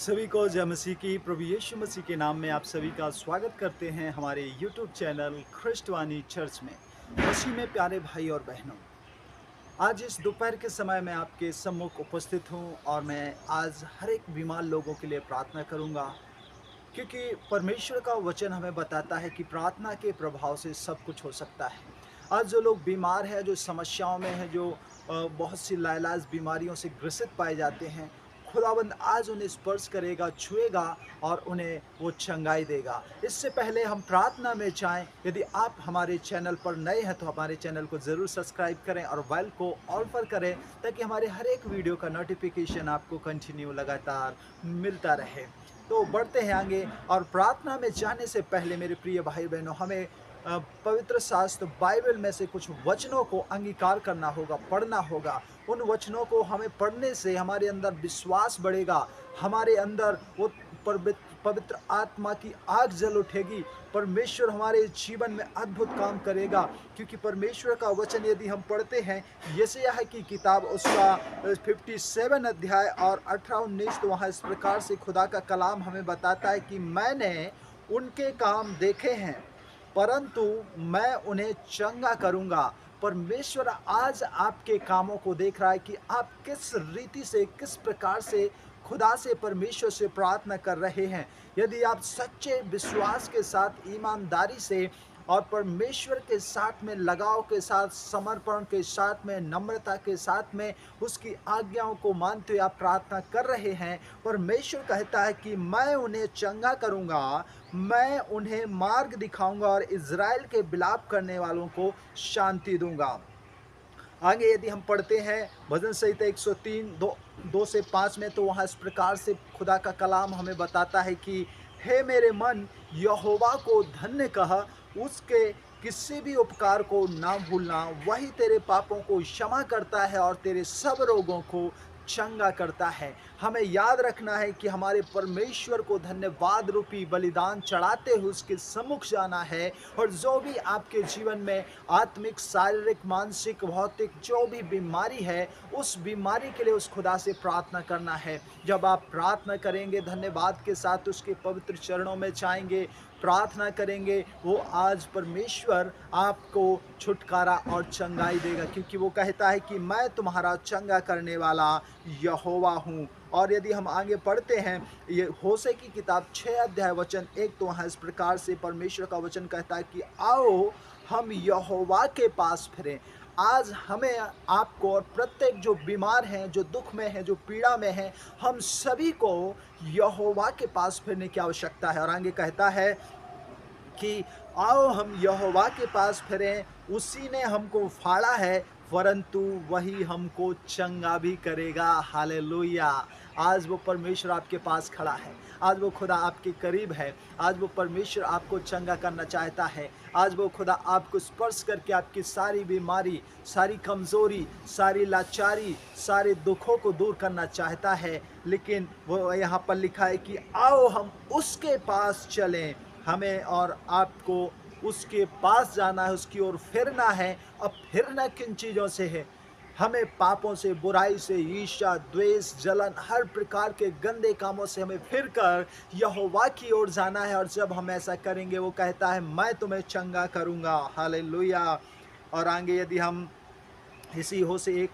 सभी को जय मसीह की प्रभु यीशु मसीह के नाम में आप सभी का स्वागत करते हैं हमारे YouTube चैनल ख्रिस्टवानी चर्च में। मसीह में प्यारे भाई और बहनों, आज इस दोपहर के समय में आपके सम्मुख उपस्थित हूं और मैं आज हर एक बीमार लोगों के लिए प्रार्थना करूंगा, क्योंकि परमेश्वर का वचन हमें बताता है कि प्रार्थना के प्रभाव से सब कुछ हो सकता है। आज जो लोग बीमार हैं, जो समस्याओं में हैं, जो बहुत सी लाइलाज बीमारियों से ग्रसित पाए जाते हैं, खुदावंद आज उन्हें स्पर्श करेगा, छुएगा और उन्हें वो चंगाई देगा। इससे पहले हम प्रार्थना में जाएं। यदि आप हमारे चैनल पर नए हैं तो हमारे चैनल को ज़रूर सब्सक्राइब करें और बेल को ऑल पर करें, ताकि हमारे हर एक वीडियो का नोटिफिकेशन आपको कंटिन्यू लगातार मिलता रहे। तो बढ़ते हैं आगे, और प्रार्थना में जाने से पहले मेरे प्रिय भाई बहनों, हमें पवित्र शास्त्र बाइबल में से कुछ वचनों को अंगीकार करना होगा, पढ़ना होगा। उन वचनों को हमें पढ़ने से हमारे अंदर विश्वास बढ़ेगा, हमारे अंदर वो पवित्र आत्मा की आग जल उठेगी। परमेश्वर हमारे जीवन में अद्भुत काम करेगा, क्योंकि परमेश्वर का वचन यदि हम पढ़ते हैं, यशायाह की किताब उसका 57 अध्याय और 18-19, तो वहाँ इस प्रकार से खुदा का कलाम हमें बताता है कि मैंने उनके काम देखे हैं, परंतु मैं उन्हें चंगा करूंगा। परमेश्वर आज आपके कामों को देख रहा है कि आप किस रीति से, किस प्रकार से खुदा से, परमेश्वर से प्रार्थना कर रहे हैं। यदि आप सच्चे विश्वास के साथ, ईमानदारी से और परमेश्वर के साथ में लगाव के साथ, समर्पण के साथ में, नम्रता के साथ में उसकी आज्ञाओं को मानते हुए आप प्रार्थना कर रहे हैं, परमेश्वर कहता है कि मैं उन्हें चंगा करूंगा, मैं उन्हें मार्ग दिखाऊंगा और इज़राइल के विलाप करने वालों को शांति दूंगा। आगे यदि हम पढ़ते हैं भजन संहिता 103 2 से 5 में, तो वहाँ इस प्रकार से खुदा का कलाम हमें बताता है कि हे मेरे मन, यहोवा को धन्य कह, उसके किसी भी उपकार को ना भूलना। वही तेरे पापों को क्षमा करता है और तेरे सब रोगों को चंगा करता है। हमें याद रखना है कि हमारे परमेश्वर को धन्यवाद रूपी बलिदान चढ़ाते हुए उसके सम्मुख जाना है, और जो भी आपके जीवन में आत्मिक, शारीरिक, मानसिक, भौतिक जो भी बीमारी है, उस बीमारी के लिए उस खुदा से प्रार्थना करना है। जब आप प्रार्थना करेंगे, धन्यवाद के साथ उसके पवित्र चरणों में जाएंगे, प्रार्थना करेंगे, वो आज परमेश्वर आपको छुटकारा और चंगाई देगा, क्योंकि वो कहता है कि मैं तुम्हारा चंगा करने वाला यहोवा हूँ। और यदि हम आगे पढ़ते हैं, ये होशे की किताब 6 अध्याय वचन 1, तो वहाँ इस प्रकार से परमेश्वर का वचन कहता है कि आओ हम यहोवा के पास फिरें। आज हमें, आपको और प्रत्येक जो बीमार हैं, जो दुख में हैं, जो पीड़ा में हैं, हम सभी को यहोवा के पास फिरने की आवश्यकता है। और आगे कहता है कि आओ हम यहोवा के पास फिरें, उसी ने हमको फाड़ा है, परंतु वही हमको चंगा भी करेगा। हालेलुया। आज वो परमेश्वर आपके पास खड़ा है, आज वो खुदा आपके करीब है, आज वो परमेश्वर आपको चंगा करना चाहता है। आज वो खुदा आपको स्पर्श करके आपकी सारी बीमारी, सारी कमज़ोरी, सारी लाचारी, सारे दुखों को दूर करना चाहता है। लेकिन वो यहाँ पर लिखा है कि आओ हम उसके पास चलें। हमें और आपको उसके पास जाना है, उसकी ओर फिरना है। अब फिरना किन चीज़ों से है? हमें पापों से, बुराई से, ईर्ष्या, द्वेष, जलन, हर प्रकार के गंदे कामों से हमें फिरकर यहोवा की ओर जाना है। और जब हम ऐसा करेंगे, वो कहता है मैं तुम्हें चंगा करूँगा। हालेलुया। और आगे यदि हम इसी होशे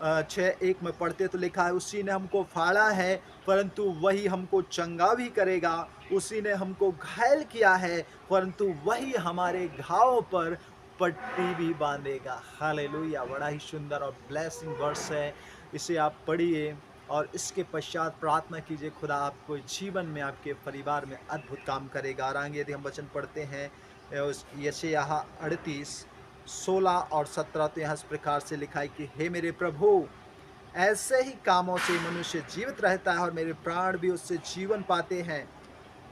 6:1 में पढ़ते तो लिखा है, उसी ने हमको फाड़ा है, परंतु वही हमको चंगा भी करेगा। उसी ने हमको घायल किया है, परंतु वही हमारे घावों पर पट्टी भी बांधेगा। हालेलुया। बड़ा ही सुंदर और ब्लेसिंग वर्स है। इसे आप पढ़िए और इसके पश्चात प्रार्थना कीजिए, खुदा आपको जीवन में, आपके परिवार में अद्भुत काम करेगा। और आगे यदि हम वचन पढ़ते हैं यशायाह 38:16 और 17, तो यहाँ इस प्रकार से लिखा है कि हे मेरे प्रभु, ऐसे ही कामों से मनुष्य जीवित रहता है और मेरे प्राण भी उससे जीवन पाते हैं।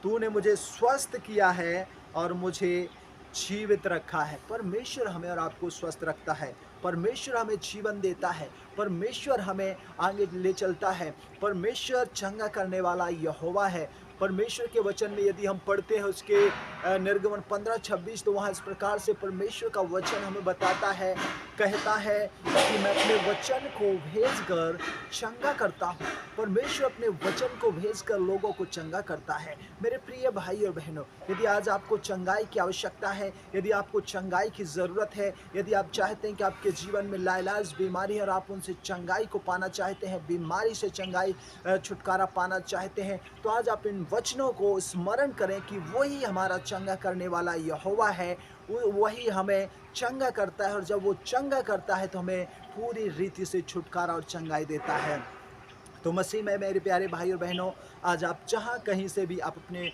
तूने मुझे स्वस्थ किया है और मुझे जीवित रखा है। परमेश्वर हमें और आपको स्वस्थ रखता है, परमेश्वर हमें जीवन देता है, परमेश्वर हमें आगे ले चलता है। परमेश्वर चंगा करने वाला यहोवा है। परमेश्वर के वचन में यदि हम पढ़ते हैं उसके निर्गमन 15:26, तो वहाँ इस प्रकार से परमेश्वर का वचन हमें बताता है, कहता है कि मैं अपने वचन को भेजकर चंगा करता हूँ। परमेश्वर अपने वचन को भेजकर लोगों को चंगा करता है। मेरे प्रिय भाई और बहनों, यदि आज आपको चंगाई की आवश्यकता है, यदि आपको चंगाई की ज़रूरत है, यदि आप चाहते हैं कि आपके जीवन में लाइलाज बीमारी है और आप उनसे चंगाई को पाना चाहते हैं, बीमारी से चंगाई छुटकारा पाना चाहते हैं, तो आज आप इन वचनों को स्मरण करें कि वही हमारा चंगा करने वाला यहोवा है। वही हमें चंगा करता है, और जब वो चंगा करता है तो हमें पूरी रीति से छुटकारा और चंगाई देता है। तो मसीह में मेरे प्यारे भाई और बहनों, आज आप जहाँ कहीं से भी आप अपने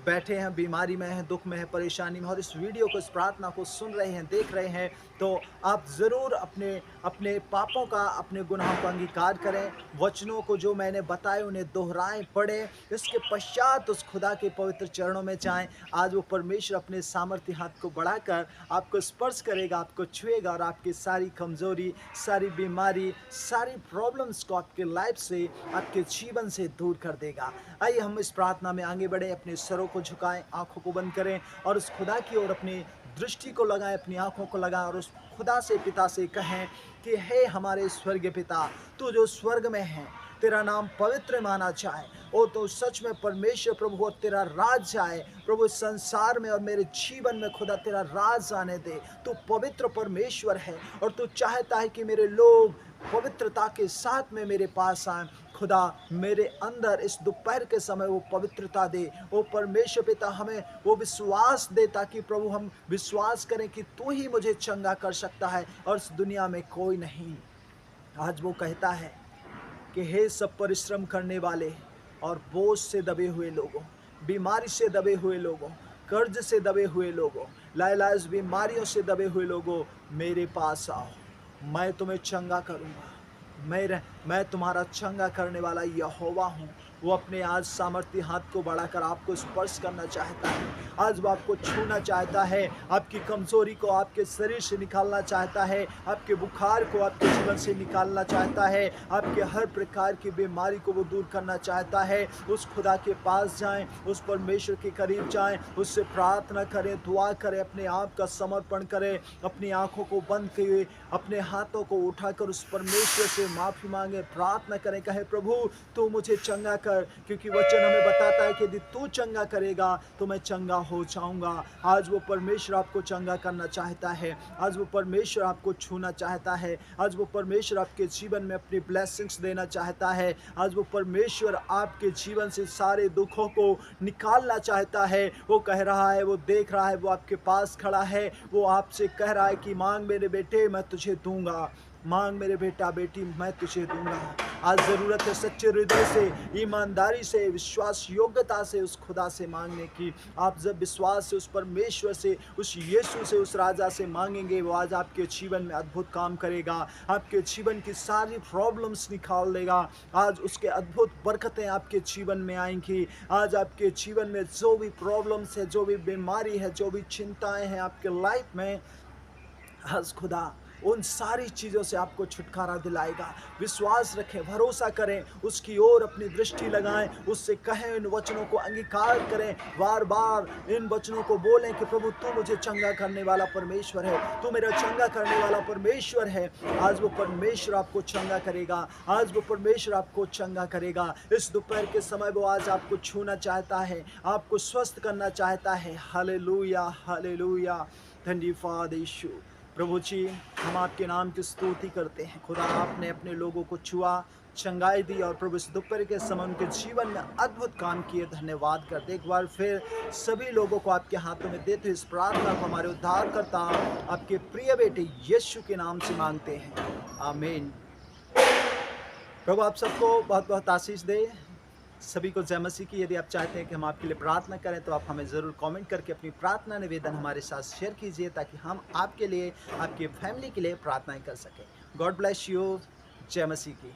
बैठे हैं, बीमारी में हैं, दुख में हैं, परेशानी में, और इस वीडियो को, इस प्रार्थना को सुन रहे हैं, देख रहे हैं, तो आप ज़रूर अपने अपने पापों का, अपने गुनाहों का अंगीकार करें। वचनों को जो मैंने बताए उन्हें दोहराएं, पढ़ें। इसके पश्चात उस खुदा के पवित्र चरणों में जाएं। आज वो परमेश्वर अपने सामर्थ्य हाथ को बढ़ाकर आपको स्पर्श करेगा, आपको छुएगा, और आपकी सारी कमज़ोरी, सारी बीमारी, सारी प्रॉब्लम्स को आपके लाइफ से, आपके जीवन से दूर कर देगा। आइए हम इस प्रार्थना में आगे बढ़ें। अपने सरों को झुकाएं, आंखों को बंद करें और उस खुदा की ओर अपनी दृष्टि को लगाएं, अपनी आंखों को लगाएं, और उस खुदा से, पिता से कहें कि हे हमारे स्वर्गीय पिता, तू जो स्वर्ग में है, तेरा नाम पवित्र माना जाए। ओ तो सच में परमेश्वर प्रभु, और तेरा राज आए प्रभु इस संसार में और मेरे जीवन में। खुदा तेरा राज आने दे। तू पवित्र परमेश्वर है और तू चाहता है कि मेरे लोग पवित्रता के साथ में मेरे पास आए। खुदा मेरे अंदर इस दोपहर के समय वो पवित्रता दे। ओ परमेश्वर पिता, हमें वो विश्वास दे, ताकि प्रभु हम विश्वास करें कि तू ही मुझे चंगा कर सकता है और इस दुनिया में कोई नहीं। आज वो कहता है कि हे सब परिश्रम करने वाले और बोझ से दबे हुए लोगों, बीमारी से दबे हुए लोगों, कर्ज से दबे हुए लोगों, लाइलाज बीमारियों से दबे हुए लोगों, मेरे पास आओ, मैं तुम्हें चंगा करूँगा। मैं तुम्हारा चंगा करने वाला यहोवा हूँ। वो अपने आज सामर्थ्य हाथ को बढ़ाकर आपको स्पर्श करना चाहता है। आज वो आपको छूना चाहता है, आपकी कमज़ोरी को आपके शरीर से निकालना चाहता है, आपके बुखार को आपके जीवन से निकालना चाहता है, आपके हर प्रकार की बीमारी को वो दूर करना चाहता है। उस खुदा के पास जाएं, उस परमेश्वर के करीब जाएं, उससे प्रार्थना करें, दुआ करें, अपने आप का समर्पण करें, अपनी आंखों को बंद किए, अपने हाथों को उठाकर उस परमेश्वर से माफ़ी मांगे, प्रार्थना करें, कहे प्रभु तू मुझे चंगा कर, क्योंकि वचन हमें बताता है कि यदि तू चंगा करेगा तो मैं चंगा हो जाऊंगा। आज वो परमेश्वर आपको चंगा करना चाहता है। आज वो परमेश्वर आपको छूना चाहता है। आज वो परमेश्वर आपके जीवन में अपनी ब्लेसिंग्स देना चाहता है। आज वो परमेश्वर आपके जीवन से सारे दुखों को निकालना चाहता है। वो कह रहा है, वो देख रहा है, वो आपके पास खड़ा है, वो आपसे कह रहा है कि मांग मेरे बेटे, मैं तुझे दूंगा। मांग मेरे बेटा बेटी, मैं तुझे दूंगा। आज ज़रूरत है सच्चे हृदय से, ईमानदारी से, विश्वास योग्यता से उस खुदा से मांगने की। आप जब विश्वास से उस परमेश्वर से, उस यीशु से, उस राजा से मांगेंगे, वो आज आपके जीवन में अद्भुत काम करेगा, आपके जीवन की सारी प्रॉब्लम्स निकाल देगा। आज उसके अद्भुत बरकतें आपके जीवन में आएंगी। आज आपके जीवन में जो भी प्रॉब्लम्स है, जो भी बीमारी है, जो भी चिंताएं हैं आपके लाइफ में, आज खुदा उन सारी चीज़ों से आपको छुटकारा दिलाएगा। विश्वास रखें, भरोसा करें, उसकी ओर अपनी दृष्टि लगाएं, उससे कहें, इन वचनों को अंगीकार करें, बार बार इन वचनों को बोलें कि प्रभु तू मुझे चंगा करने वाला परमेश्वर है, तू मेरा चंगा करने वाला परमेश्वर है। आज वो परमेश्वर आपको चंगा करेगा। आज वो परमेश्वर आपको चंगा करेगा। इस दोपहर के समय वो आज आपको छूना चाहता है, आपको स्वस्थ करना चाहता है। हालेलुया, हालेलुया, धन्यवाद यीशु। प्रभु जी, हम आपके नाम की स्तुति करते हैं। खुदा, आपने अपने लोगों को छुआ, चंगाई दी, और प्रभु इस दोपहर के समय उनके जीवन में अद्भुत काम किए। धन्यवाद करते एक बार फिर सभी लोगों को आपके हाथों में देते इस प्रार्थना को हमारे उद्धारकर्ता आपके प्रिय बेटे यीशु के नाम से मांगते हैं, आमीन। प्रभु आप सबको बहुत बहुत आशीष दे। सभी को जय मसीह की। यदि आप चाहते हैं कि हम आपके लिए प्रार्थना करें तो आप हमें ज़रूर कमेंट करके अपनी प्रार्थना निवेदन हमारे साथ शेयर कीजिए, ताकि हम आपके लिए, आपकी फैमिली के लिए प्रार्थनाएं कर सकें। God bless you. जय मसीह की।